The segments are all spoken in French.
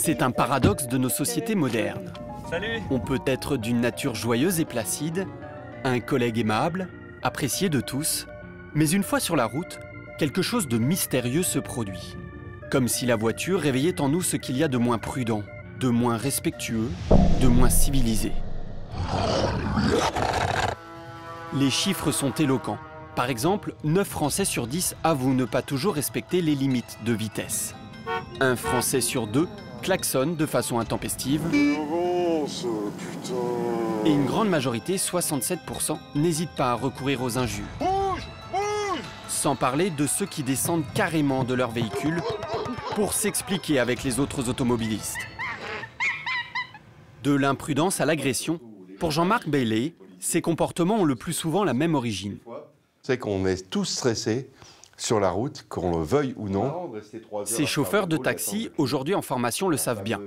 C'est un paradoxe de nos sociétés modernes. Salut. On peut être d'une nature joyeuse et placide, un collègue aimable, apprécié de tous, mais une fois sur la route, quelque chose de mystérieux se produit. Comme si la voiture réveillait en nous ce qu'il y a de moins prudent, de moins respectueux, de moins civilisé. Les chiffres sont éloquents. Par exemple, 9 Français sur 10 avouent ne pas toujours respecter les limites de vitesse. Un Français sur 2 klaxonne de façon intempestive. Et une grande majorité, 67%, n'hésite pas à recourir aux injures. Sans parler de ceux qui descendent carrément de leur véhicule pour s'expliquer avec les autres automobilistes. De l'imprudence à l'agression, pour Jean-Marc Bailey, ces comportements ont le plus souvent la même origine. C'est qu'on est tous stressés sur la route, qu'on le veuille ou non. Ces chauffeurs de taxi, aujourd'hui en formation, le savent bien.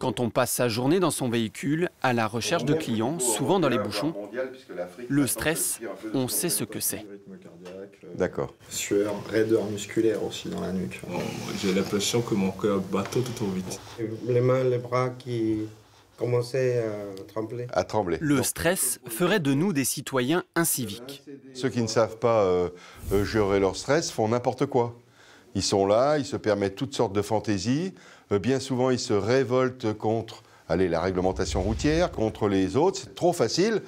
Quand on passe sa journée dans son véhicule, à la recherche de clients, souvent dans les bouchons, le stress, on sait ce que c'est. D'accord. Sueur, raideur musculaire aussi dans la nuque. Oh, j'ai l'impression que mon cœur bat tout trop vite. Les mains, les bras qui commençaient à trembler. Le stress ferait de nous des citoyens inciviques. Ceux qui ne savent pas gérer leur stress font n'importe quoi. Ils sont là, ils se permettent toutes sortes de fantaisies. Bien souvent, ils se révoltent contre la réglementation routière, contre les autres. C'est trop facile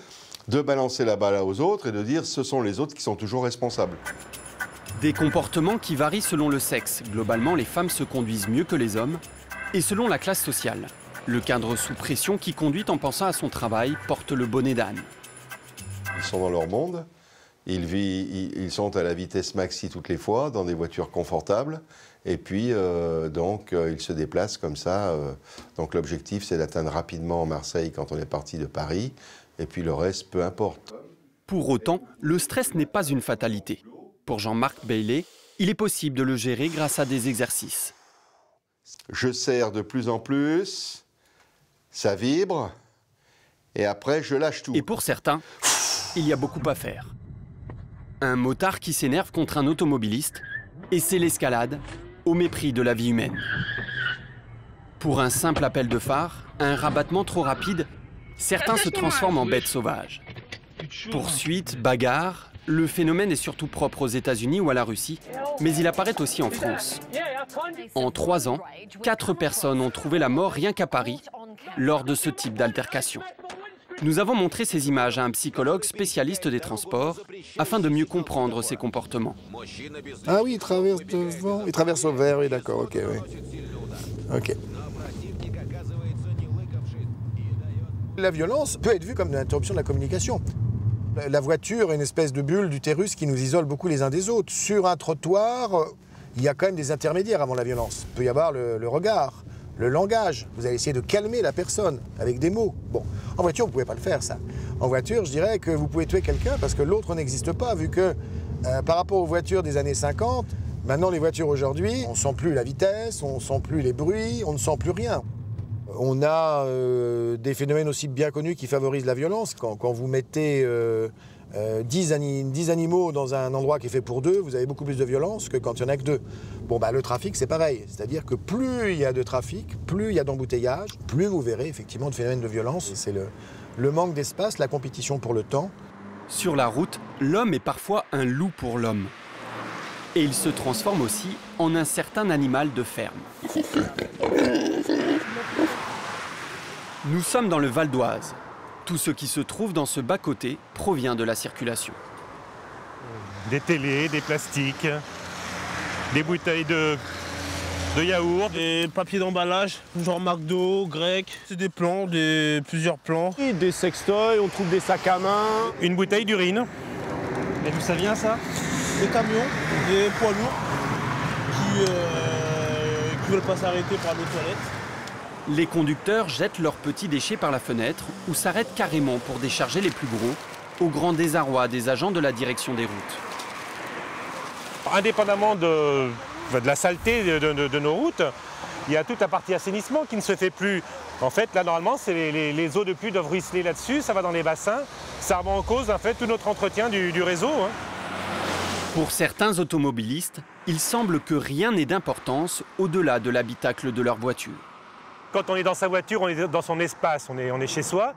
de balancer la balle aux autres et de dire ce sont les autres qui sont toujours responsables. Des comportements qui varient selon le sexe. Globalement, les femmes se conduisent mieux que les hommes. Et selon la classe sociale. Le cadre sous pression qui conduit en pensant à son travail porte le bonnet d'âne. Ils sont dans leur monde, ils sont à la vitesse maxi toutes les fois, dans des voitures confortables, et puis ils se déplacent comme ça. Donc l'objectif, c'est d'atteindre rapidement Marseille quand on est parti de Paris, et puis le reste, peu importe. Pour autant, le stress n'est pas une fatalité. Pour Jean-Marc Bailey, il est possible de le gérer grâce à des exercices. Je serre de plus en plus. Ça vibre, et après, je lâche tout. Et pour certains, il y a beaucoup à faire. Un motard qui s'énerve contre un automobiliste, et c'est l'escalade, au mépris de la vie humaine. Pour un simple appel de phare, un rabattement trop rapide, certains se transforment en bêtes sauvages. Poursuite, bagarre, le phénomène est surtout propre aux États-Unis ou à la Russie, mais il apparaît aussi en France. En 3 ans, 4 personnes ont trouvé la mort rien qu'à Paris, lors de ce type d'altercation. Nous avons montré ces images à un psychologue spécialiste des transports afin de mieux comprendre ces comportements. Ah oui, il traverse devant, il traverse au vert, oui, d'accord, ok, oui. Ok. La violence peut être vue comme une interruption de la communication. La voiture est une espèce de bulle d'utérus qui nous isole beaucoup les uns des autres. Sur un trottoir, il y a quand même des intermédiaires avant la violence. Il peut y avoir le regard, le langage. Vous allez essayer de calmer la personne avec des mots. Bon, en voiture, vous ne pouvez pas le faire, ça. En voiture, je dirais que vous pouvez tuer quelqu'un parce que l'autre n'existe pas, vu que par rapport aux voitures des années 50, maintenant les voitures aujourd'hui, on ne sent plus la vitesse, on ne sent plus les bruits, on ne sent plus rien. On a des phénomènes aussi bien connus qui favorisent la violence. Quand vous mettez 10 animaux dans un endroit qui est fait pour 2, vous avez beaucoup plus de violence que quand il n'y en a que 2. Bon, bah, le trafic, c'est pareil. C'est-à-dire que plus il y a de trafic, plus il y a d'embouteillage, plus vous verrez effectivement de phénomènes de violence. C'est le manque d'espace, la compétition pour le temps. Sur la route, l'homme est parfois un loup pour l'homme. Et il se transforme aussi en un certain animal de ferme. Nous sommes dans le Val d'Oise. Tout ce qui se trouve dans ce bas-côté provient de la circulation. Des télés, des plastiques, des bouteilles de yaourt, des papiers d'emballage, genre McDo, grec. C'est des plans, plusieurs plans. Et des sextoys, on trouve des sacs à main. Une bouteille d'urine. Et d'où ça vient, ça? Des camions, des poids lourds qui ne veulent pas s'arrêter pour aller aux toilettes. Les conducteurs jettent leurs petits déchets par la fenêtre ou s'arrêtent carrément pour décharger les plus gros, au grand désarroi des agents de la direction des routes. Indépendamment de la saleté de nos routes, il y a toute la partie assainissement qui ne se fait plus. En fait, là, normalement, les eaux de pluie doivent ruisseler là-dessus, ça va dans les bassins. Ça remet en cause, en fait, tout notre entretien du réseau. Pour certains automobilistes, il semble que rien n'est d'importance au-delà de l'habitacle de leur voiture. Quand on est dans sa voiture, on est dans son espace, on est chez soi.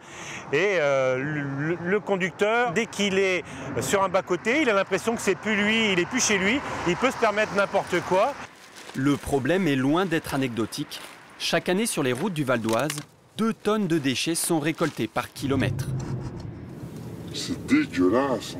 Et le conducteur, dès qu'il est sur un bas-côté, il a l'impression que c'est plus lui, il n'est plus chez lui. Il peut se permettre n'importe quoi. Le problème est loin d'être anecdotique. Chaque année sur les routes du Val d'Oise, 2 tonnes de déchets sont récoltés par kilomètre. C'est dégueulasse.